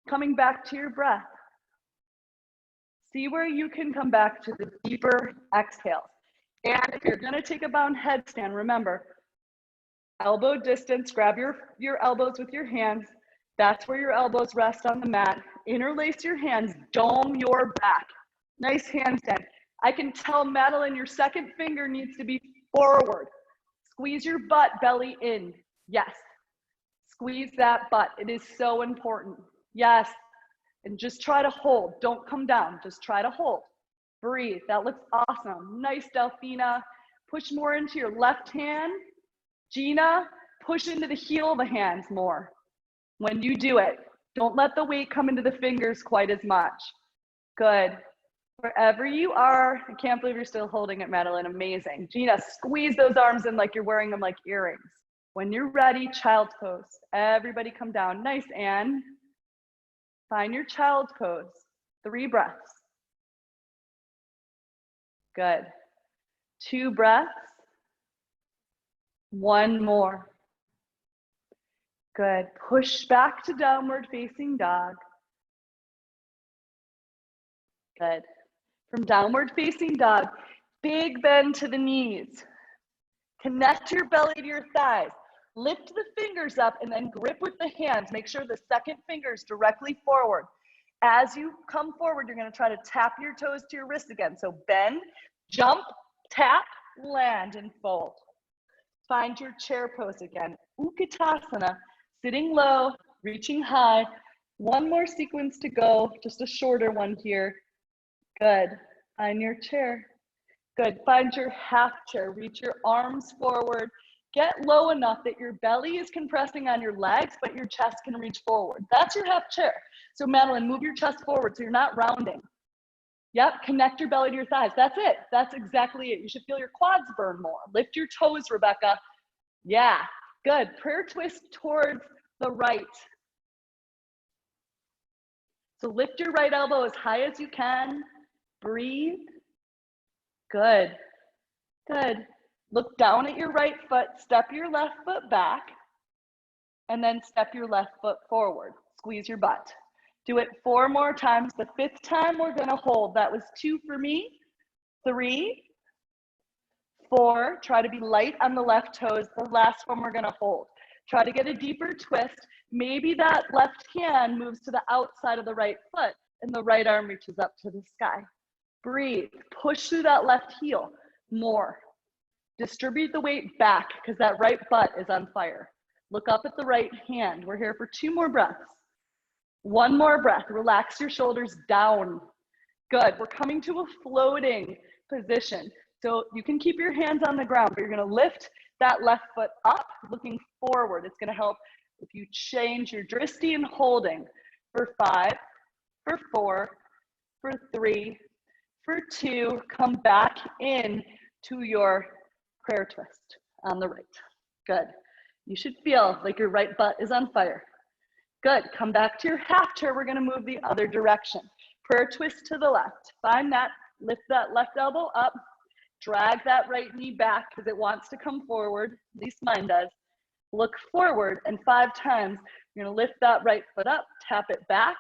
Coming back to your breath. See where you can come back to the deeper exhales. And if you're gonna take a bound headstand, remember, elbow distance, grab your elbows with your hands. That's where your elbows rest on the mat. Interlace your hands, dome your back. Nice handstand. I can tell, Madeline, your second finger needs to be forward. Squeeze your butt, belly in. Yes. Squeeze that butt. It is so important. Yes. And just try to hold. Don't come down. Just try to hold. Breathe. That looks awesome. Nice, Delphina. Push more into your left hand. Gina, push into the heel of the hands more. When you do it, don't let the weight come into the fingers quite as much. Good. Wherever you are, I can't believe you're still holding it, Madeline. Amazing. Gina, squeeze those arms in like you're wearing them like earrings. When you're ready, child's pose. Everybody come down. Nice, Anne. Find your child's pose. 3 breaths. Good. 2 breaths. 1 more. Good. Push back to downward facing dog. Good. From downward facing dog, big bend to the knees. Connect your belly to your thighs. Lift the fingers up and then grip with the hands. Make sure the second finger is directly forward. As you come forward, you're going to try to tap your toes to your wrists again. So bend, jump, tap, land, and fold. Find your chair pose again. Utkatasana, sitting low, reaching high. 1 more sequence to go, just a shorter one here. Good. Find your chair. Good. Find your half chair. Reach your arms forward. Get low enough that your belly is compressing on your legs, but your chest can reach forward. That's your half chair. So Madeline, move your chest forward so you're not rounding. Yep, connect your belly to your thighs. That's it. That's exactly it. You should feel your quads burn more. Lift your toes, Rebecca. Yeah, good. Prayer twist towards the right. So lift your right elbow as high as you can. Breathe. Good. Good. Look down at your right foot, step your left foot back, and then step your left foot forward. Squeeze your butt. Do it 4 more times. The 5th time we're gonna hold. That was 2 for me. 3, 4. Try to be light on the left toes. The last one we're gonna hold. Try to get a deeper twist. Maybe that left hand moves to the outside of the right foot and the right arm reaches up to the sky. Breathe. Push through that left heel more. Distribute the weight back because that right butt is on fire. Look up at the right hand. We're here for 2 more breaths. 1 more breath. Relax your shoulders down. Good. We're coming to a floating position. So you can keep your hands on the ground, but you're going to lift that left foot up, looking forward. It's going to help if you change your dristi and holding for 5, for 4, for 3, for 2. Come back in to your prayer twist on the right. Good. You should feel like your right butt is on fire. Good. Come back to your half chair. We're going to move the other direction. Prayer twist to the left. Find that. Lift that left elbow up. Drag that right knee back because it wants to come forward. At least mine does. Look forward, and 5 times you're going to lift that right foot up, tap it back,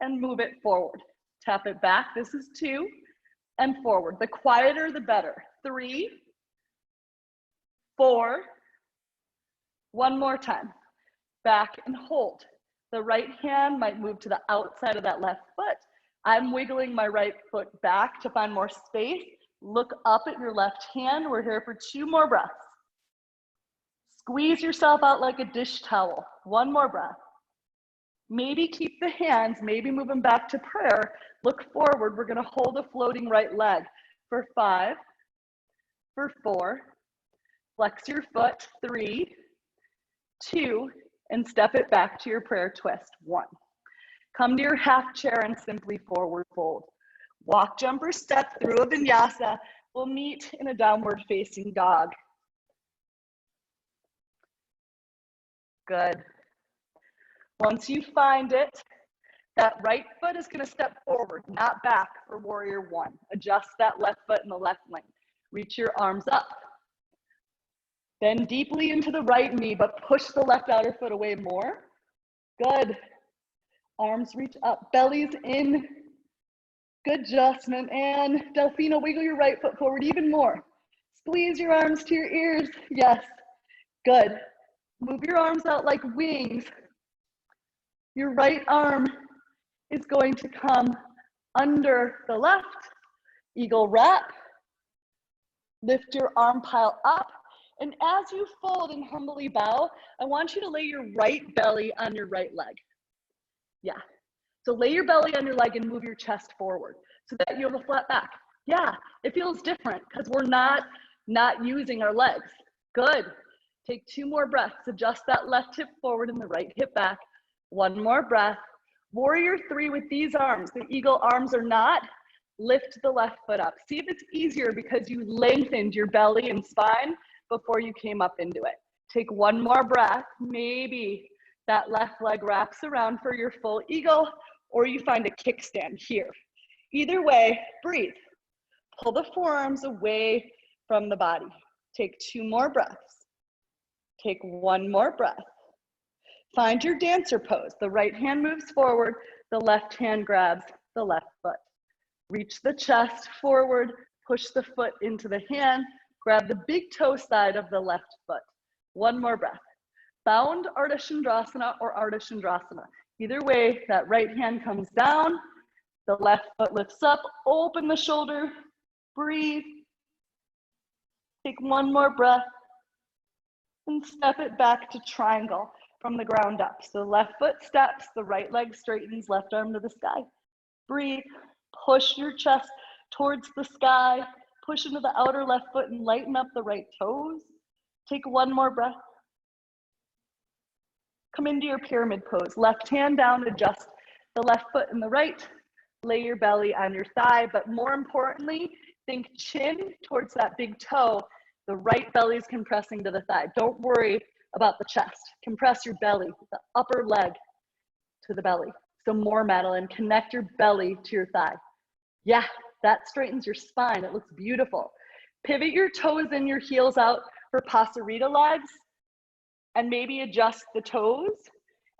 and move it forward. Tap it back. This is 2, and forward. The quieter, the better. 3, 4. 1 more time. Back and hold. The right hand might move to the outside of that left foot. I'm wiggling my right foot back to find more space. Look up at your left hand. We're here for 2 more breaths. Squeeze yourself out like a dish towel. 1 more breath. Maybe keep the hands, maybe move them back to prayer. Look forward. We're going to hold a floating right leg for 5, for 4, Flex your foot, 3, 2, and step it back to your prayer twist, 1. Come to your half chair and simply forward fold. Walk, jump, or step through a vinyasa. We'll meet in a downward facing dog. Good. Once you find it, that right foot is going to step forward, not back for warrior 1. Adjust that left foot in the left lane. Reach your arms up. Bend deeply into the right knee, but push the left outer foot away more. Good. Arms reach up, belly's in. Good adjustment. And Delfino, wiggle your right foot forward even more. Squeeze your arms to your ears. Yes. Good. Move your arms out like wings. Your right arm is going to come under the left. Eagle wrap. Lift your arm pile up. And as you fold and humbly bow, I want you to lay your right belly on your right leg. Yeah. So lay your belly on your leg and move your chest forward so that you have a flat back. Yeah, it feels different because we're not using our legs. Good. Take 2 more breaths. Adjust that left hip forward and the right hip back. 1 more breath. Warrior 3 with these arms. The eagle arms are not. Lift the left foot up. See if it's easier because you lengthened your belly and spine before you came up into it. Take 1 more breath. Maybe that left leg wraps around for your full eagle, or you find a kickstand here. Either way, breathe. Pull the forearms away from the body. Take 2 more breaths. Take 1 more breath. Find your dancer pose. The right hand moves forward, the left hand grabs the left foot. Reach the chest forward, push the foot into the hand, grab the big toe side of the left foot. 1 more breath. Bound Ardha Chandrasana or Ardha Chandrasana. Either way, that right hand comes down, the left foot lifts up, open the shoulder, breathe. Take 1 more breath and step it back to triangle from the ground up. So left foot steps, the right leg straightens, left arm to the sky. Breathe, push your chest towards the sky, push into the outer left foot and lighten up the right toes. Take 1 more breath. Come into your pyramid pose. Left hand down, adjust the left foot and the right. Lay your belly on your thigh, but more importantly, think chin towards that big toe. The right belly is compressing to the thigh. Don't worry about the chest. Compress your belly, the upper leg to the belly. So more, Madeline, connect your belly to your thigh. Yeah, that straightens your spine. It looks beautiful. Pivot your toes and your heels out for Pasarita legs and maybe adjust the toes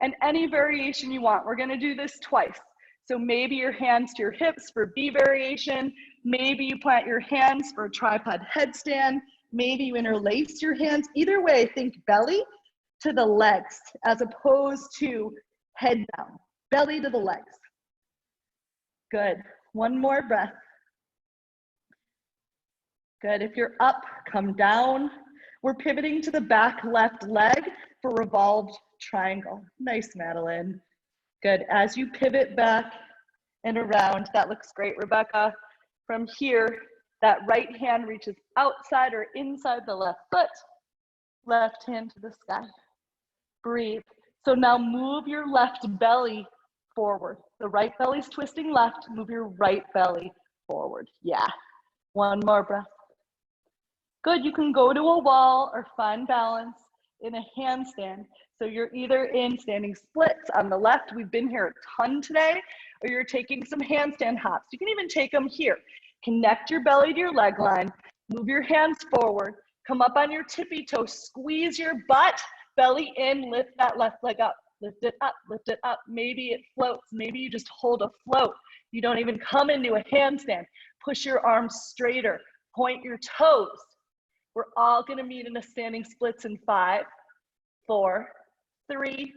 and any variation you want. We're gonna do this twice. So maybe your hands to your hips for B variation. Maybe you plant your hands for a tripod headstand. Maybe you interlace your hands. Either way, think belly to the legs as opposed to head down. Belly to the legs. Good. 1 more breath. Good. If you're up, come down. We're pivoting to the back left leg for revolved triangle. Nice, Madeline. Good. As you pivot back and around, that looks great, Rebecca. From here, that right hand reaches outside or inside the left foot, left hand to the sky. Breathe. So now move your left belly forward. The right belly's twisting left, move your right belly forward. Yeah. 1 more breath. Good, you can go to a wall or find balance in a handstand. So you're either in standing splits on the left, we've been here a ton today, or you're taking some handstand hops. You can even take them here. Connect your belly to your leg line, move your hands forward, come up on your tippy toe, squeeze your butt, belly in, lift that left leg up, lift it up, lift it up. Maybe it floats, maybe you just hold a float. You don't even come into a handstand. Push your arms straighter, point your toes. We're all gonna meet in a standing splits in 5, 4, 3,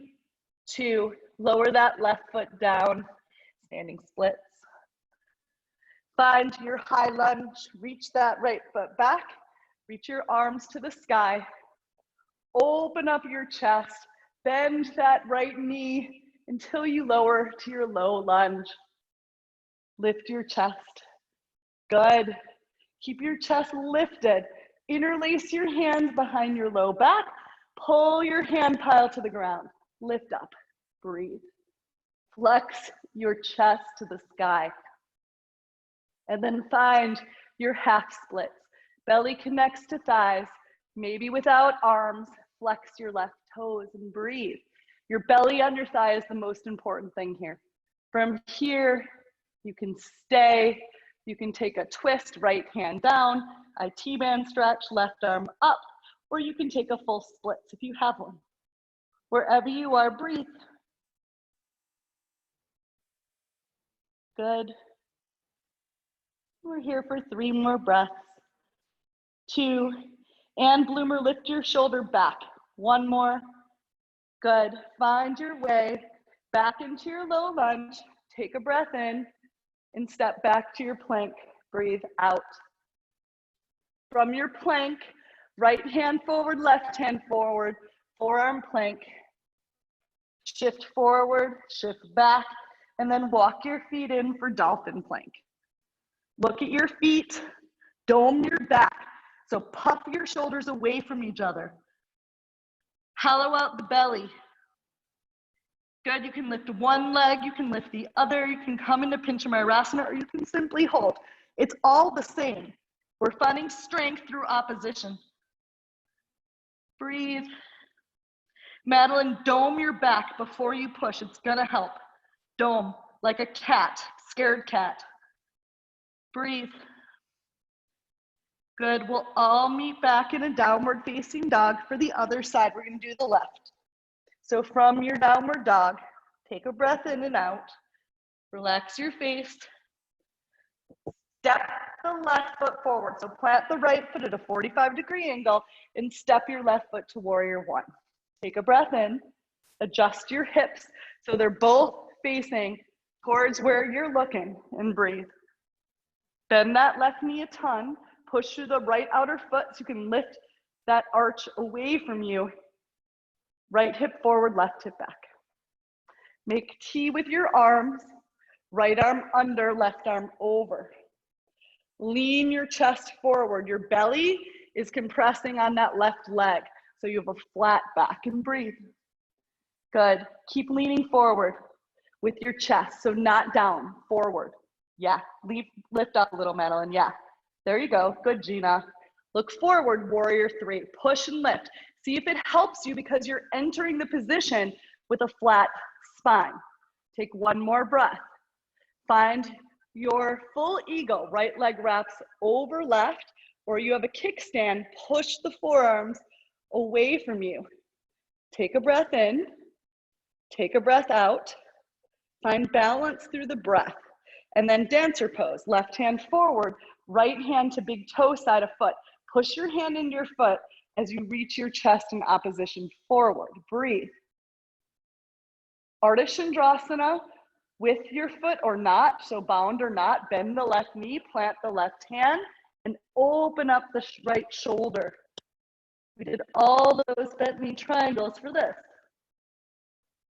2, lower that left foot down, standing splits. Find your high lunge, reach that right foot back, reach your arms to the sky, open up your chest, bend that right knee until you lower to your low lunge. Lift your chest. Good. Keep your chest lifted. Interlace your hands behind your low back. Pull your hand pile to the ground. Lift up. Breathe. Flex your chest to the sky. And then find your half splits. Belly connects to thighs, maybe without arms. Flex your left toes and breathe. Your belly under thigh is the most important thing here. From here, you can stay. You can take a twist, right hand down, a T-band stretch, left arm up, or you can take a full splits if you have one. Wherever you are, breathe. Good. We're here for 3 more breaths. 2, and bloomer, lift your shoulder back. 1 more. Good. Find your way back into your low lunge. Take a breath in and step back to your plank. Breathe out. From your plank, right hand forward, left hand forward, forearm plank. Shift forward, shift back, and then walk your feet in for dolphin plank. Look at your feet, dome your back. So puff your shoulders away from each other. Hollow out the belly. Good, you can lift one leg, you can lift the other, you can come into Pinchamayurasana, or you can simply hold. It's all the same. We're finding strength through opposition. Breathe. Madeline, dome your back before you push. It's gonna help. Dome, like a cat, scared cat. Breathe. Good, we'll all meet back in a downward facing dog for the other side. We're gonna do the left. So from your downward dog, take a breath in and out. Relax your face. Step the left foot forward. So plant the right foot at a 45-degree angle and step your left foot to warrior 1. Take a breath in, adjust your hips so they're both facing towards where you're looking, and breathe. Bend that left knee a ton, push through the right outer foot so you can lift that arch away from you. Right hip forward, left hip back. Make T with your arms, right arm under, left arm over. Lean your chest forward. Your belly is compressing on that left leg, so you have a flat back, and breathe. Good. Keep leaning forward with your chest, so not down, forward. Yeah, lift up a little, Madeline, yeah. There you go, good, Gina. Look forward, warrior 3, push and lift. See if it helps you because you're entering the position with a flat spine. Take 1 more breath. Find your full eagle, right leg wraps over left, or you have a kickstand, push the forearms away from you. Take a breath in, take a breath out, find balance through the breath, and then dancer pose, left hand forward, right hand to big toe side of foot. Push your hand into your foot as you reach your chest in opposition forward. Breathe. Ardha Chandrasana with your foot or not, so bound or not, bend the left knee, plant the left hand, and open up the right shoulder. We did all those bent knee triangles for this.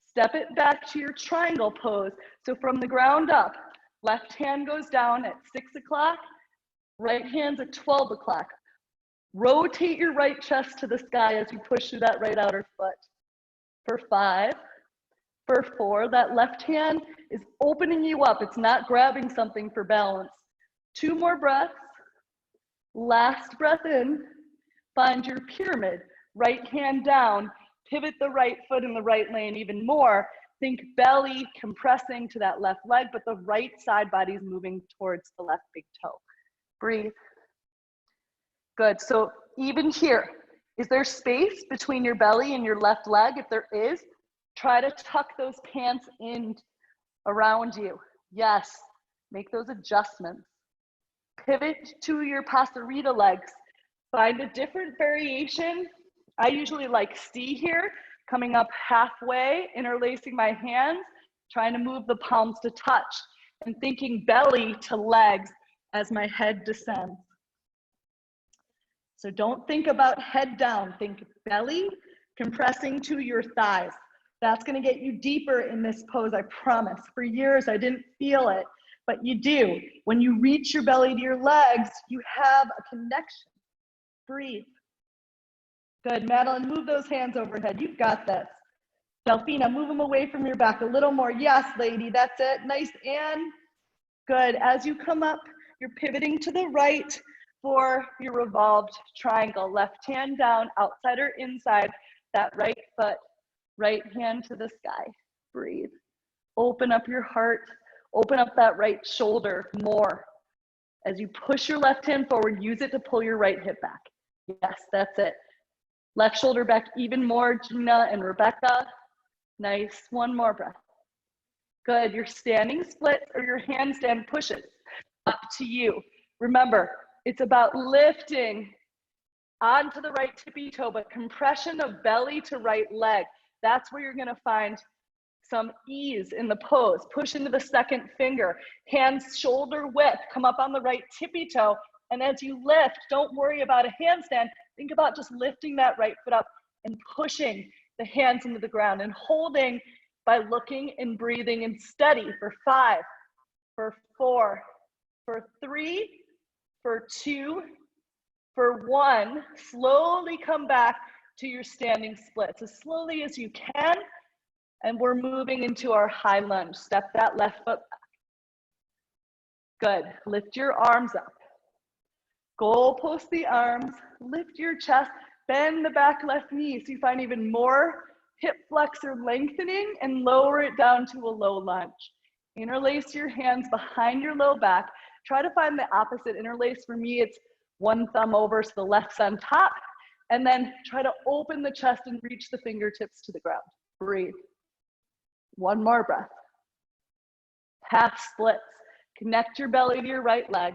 Step it back to your triangle pose. So from the ground up, left hand goes down at 6 o'clock, right hand's at 12 o'clock. Rotate your right chest to the sky as you push through that right outer foot. For 5, for 4, that left hand is opening you up. It's not grabbing something for balance. 2 more breaths. Last breath in. Find your pyramid. Right hand down. Pivot the right foot in the right lane even more. Think belly compressing to that left leg, but the right side body is moving towards the left big toe. Breathe. Good, so even here, is there space between your belly and your left leg? If there is, try to tuck those pants in around you. Yes, make those adjustments. Pivot to your Pasarita legs. Find a different variation. I usually like C here, coming up halfway, interlacing my hands, trying to move the palms to touch, and thinking belly to legs as my head descends. So don't think about head down, think belly compressing to your thighs. That's gonna get you deeper in this pose, I promise. For years, I didn't feel it, but you do. When you reach your belly to your legs, you have a connection. Breathe. Good, Madeline, move those hands overhead. You've got this. Delphina, move them away from your back a little more. Yes, lady, that's it. Nice, and good. As you come up, you're pivoting to the right for your revolved triangle. Left hand down, outside or inside, that right foot, right hand to the sky. Breathe. Open up your heart. Open up that right shoulder more. As you push your left hand forward, use it to pull your right hip back. Yes, that's it. Left shoulder back even more, Gina and Rebecca. Nice, one more breath. Good, your standing splits or your handstand pushes, up to you. Remember, it's about lifting onto the right tippy toe, but compression of belly to right leg. That's where you're gonna find some ease in the pose. Push into the second finger, hands shoulder width, come up on the right tippy toe, and as you lift, don't worry about a handstand, think about just lifting that right foot up and pushing the hands into the ground and holding by looking and breathing and steady for 5, for 4, for 3, for 2, for 1. Slowly come back to your standing splits as slowly as you can. And we're moving into our high lunge. Step that left foot back. Good. Lift your arms up. Goalpost the arms. Lift your chest. Bend the back left knee so you find even more hip flexor lengthening and lower it down to a low lunge. Interlace your hands behind your low back. Try to find the opposite interlace. For me, it's one thumb over so the left's on top. And then try to open the chest and reach the fingertips to the ground. Breathe. One more breath. Half splits. Connect your belly to your right leg.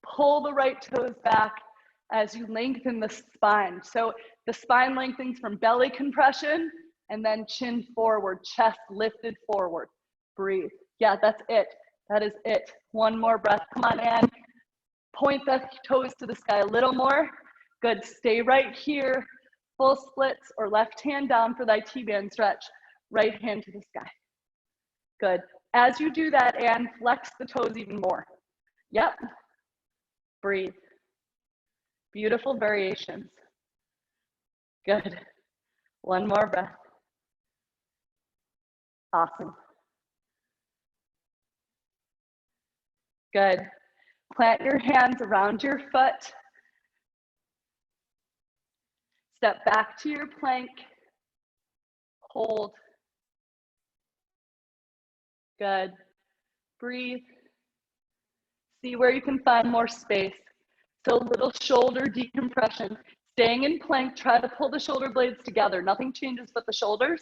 Pull the right toes back as you lengthen the spine. So the spine lengthens from belly compression and then chin forward, chest lifted forward. Breathe. Yeah, that's it. That is it. One more breath. Come on, Anne. Point the toes to the sky a little more. Good. Stay right here. Full splits or left hand down for thy T-band stretch. Right hand to the sky. Good. As you do that, Anne, flex the toes even more. Yep. Breathe. Beautiful variations. Good. One more breath. Awesome. Good. Plant your hands around your foot. Step back to your plank. Hold. Good. Breathe. See where you can find more space. So little shoulder decompression. Staying in plank, try to pull the shoulder blades together. Nothing changes but the shoulders.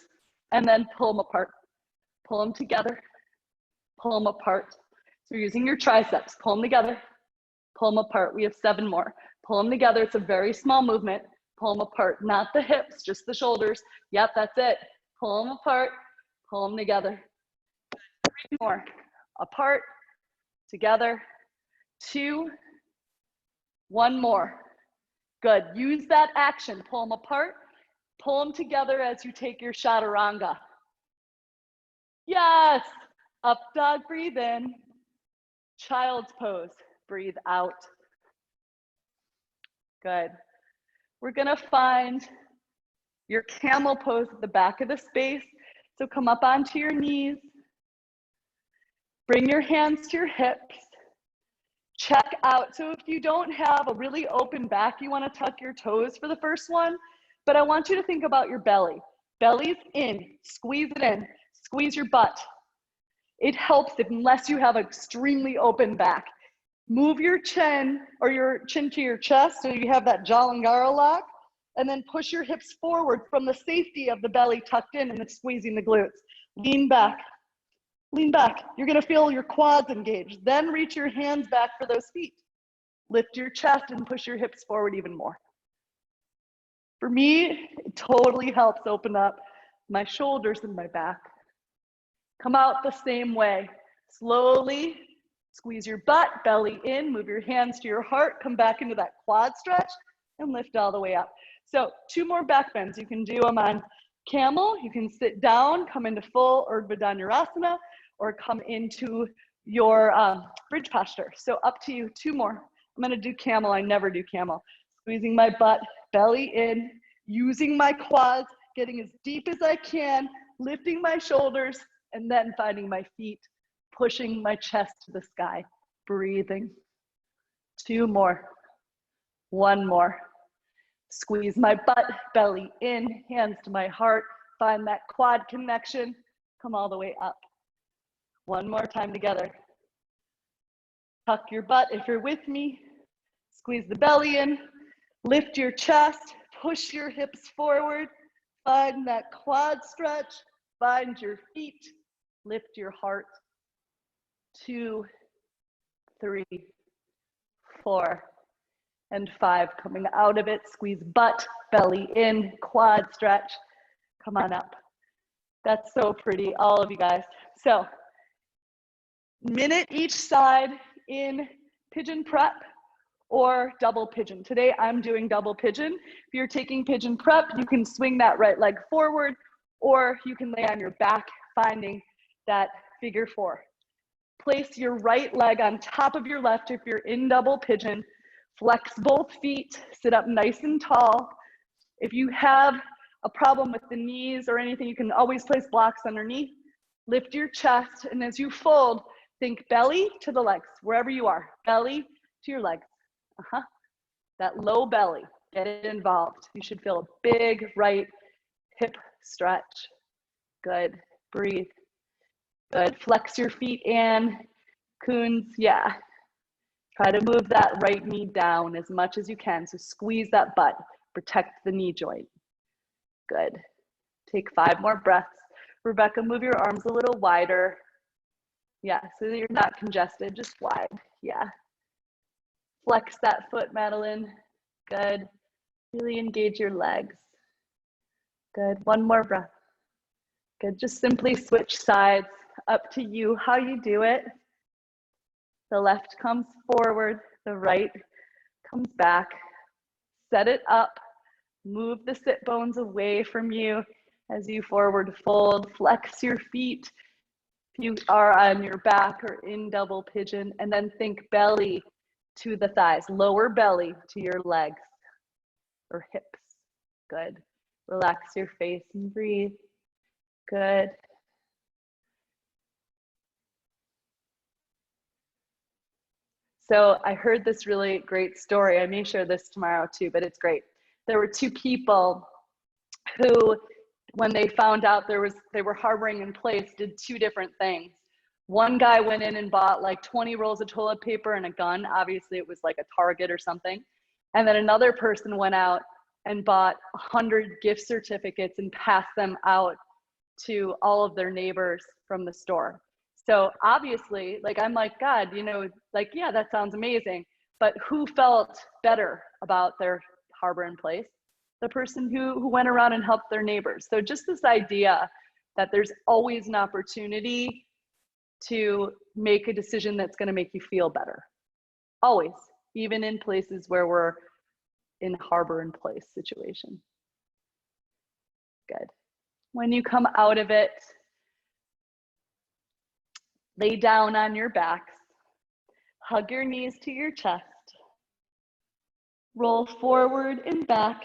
And then pull them apart. Pull them together. Pull them apart. So you're using your triceps. Pull them together. Pull them apart. We have 7 more. Pull them together. It's a very small movement. Pull them apart. Not the hips, just the shoulders. Yep, that's it. Pull them apart. Pull them together. 3 more. Apart. Together. 2. 1 more. Good. Use that action. Pull them apart. Pull them together as you take your chaturanga. Yes. Up dog, breathe in. Child's pose. Breathe out. Good. We're going to find your camel pose at the back of the space. So come up onto your knees. Bring your hands to your hips. Check out. So if you don't have a really open back, you want to tuck your toes for the first one. But I want you to think about your belly. Belly's in. Squeeze it in. Squeeze your butt. It helps unless you have an extremely open back. Move your chin or your chin to your chest so you have that Jalangara lock. And then push your hips forward from the safety of the belly tucked in and then squeezing the glutes. Lean back. Lean back. You're going to feel your quads engaged. Then reach your hands back for those feet. Lift your chest and push your hips forward even more. For me, it totally helps open up my shoulders and my back. Come out the same way. Slowly squeeze your butt, belly in, move your hands to your heart, come back into that quad stretch and lift all the way up. So 2 more back bends. You can do them on camel. You can sit down, come into full Urdhva Dhanurasana, or come into your bridge posture. So up to you. 2 more. I'm going to do camel. I never do camel. Squeezing my butt, belly in, using my quads, getting as deep as I can, lifting my shoulders, and then finding my feet, pushing my chest to the sky, breathing. 2 more. 1 more. Squeeze my butt, belly in, hands to my heart, find that quad connection, come all the way up. 1 more time together. Tuck your butt if you're with me. Squeeze the belly in, lift your chest, push your hips forward, find that quad stretch, find your feet, lift your heart. 2, 3, 4, and 5. Coming out of it, squeeze butt, belly in, quad stretch. Come on up. That's so pretty, all of you guys. So, minute each side in pigeon prep or double pigeon. Today I'm doing double pigeon. If you're taking pigeon prep, you can swing that right leg forward, or you can lay on your back, finding that figure 4. Place your right leg on top of your left if you're in double pigeon. Flex both feet, sit up nice and tall. If you have a problem with the knees or anything, you can always place blocks underneath. Lift your chest, and as you fold, think belly to the legs, wherever you are. Belly to your legs. That low belly, get it involved. You should feel a big right hip stretch. Good, breathe. Good, flex your feet in, coons, yeah. Try to move that right knee down as much as you can. So squeeze that butt, protect the knee joint. Good, take 5 more breaths. Rebecca, move your arms a little wider. Yeah, so that you're not congested, just wide, yeah. Flex that foot, Madeline. Good. Really engage your legs. Good. 1 more breath. Good. Just simply switch sides. Up to you how you do it. The left comes forward, the right comes back. Set it up. Move the sit bones away from you as you forward fold. Flex your feet if you are on your back or in double pigeon, and then think belly to the thighs, lower belly to your legs or hips. Good. Relax your face and breathe. Good. So I heard this really great story. I may share this tomorrow too, but it's great. There were 2 people who, when they found out they were harboring in place, did 2 different things. One guy went in and bought like 20 rolls of toilet paper and a gun. Obviously it was like a Target or something. And then another person went out and bought 100 gift certificates and passed them out to all of their neighbors from the store. So obviously, like, I'm like, God, you know, like, yeah, that sounds amazing. But who felt better about their harbor in place? The person who went around and helped their neighbors. So just this idea that there's always an opportunity to make a decision that's going to make you feel better. Always, even in places where we're in harbor in place situation. Good. When you come out of it, lay down on your backs, hug your knees to your chest, roll forward and back,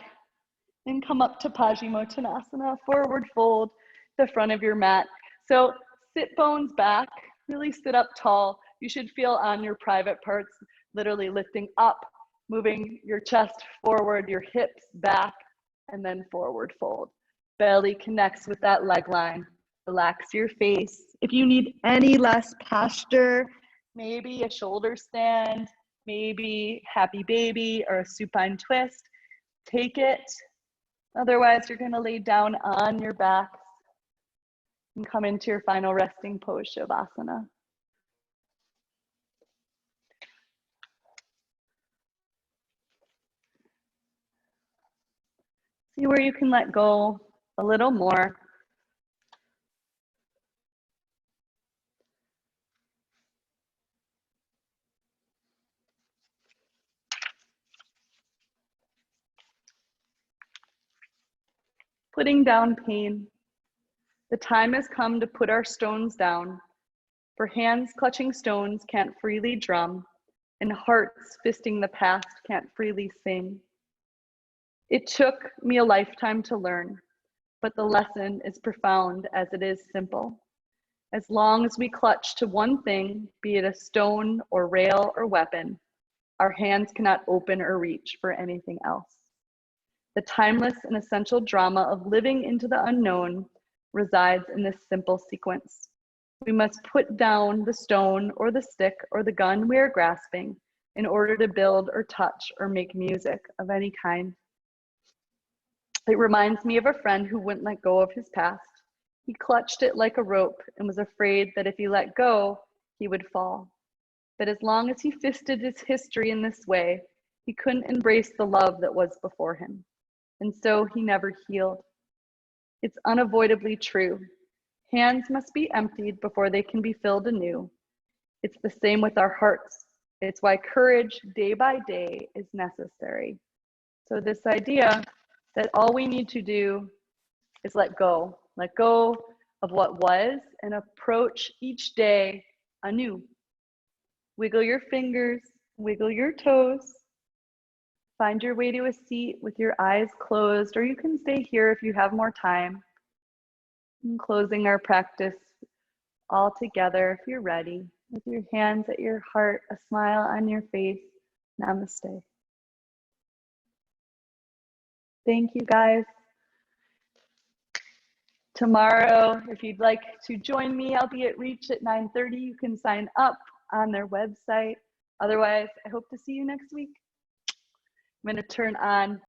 and come up to Paschimottanasana, forward fold the front of your mat. So sit bones back, really sit up tall. You should feel on your private parts, literally lifting up, moving your chest forward, your hips back, and then forward fold. Belly connects with that leg line. Relax your face. If you need any less posture, maybe a shoulder stand, maybe happy baby or a supine twist, take it. Otherwise, you're going to lay down on your backs and come into your final resting pose, Shavasana. See where you can let go a little more. Putting down pain. The time has come to put our stones down, for hands clutching stones can't freely drum, and hearts fisting the past can't freely sing. It took me a lifetime to learn, but the lesson is profound as it is simple. As long as we clutch to one thing, be it a stone or rail or weapon, our hands cannot open or reach for anything else. The timeless and essential drama of living into the unknown resides in this simple sequence. We must put down the stone or the stick or the gun we are grasping in order to build or touch or make music of any kind. It reminds me of a friend who wouldn't let go of his past. He clutched it like a rope and was afraid that if he let go, he would fall. But as long as he fisted his history in this way, he couldn't embrace the love that was before him. And so he never healed. It's unavoidably true. Hands must be emptied before they can be filled anew. It's the same with our hearts. It's why courage day by day is necessary. So this idea that all we need to do is let go of what was and approach each day anew. Wiggle your fingers, wiggle your toes. Find your way to a seat with your eyes closed, or you can stay here if you have more time. And closing our practice all together if you're ready, with your hands at your heart, a smile on your face. Namaste. Thank you, guys. Tomorrow, if you'd like to join me, I'll be at Reach at 9:30. You can sign up on their website. Otherwise, I hope to see you next week. I'm going to turn on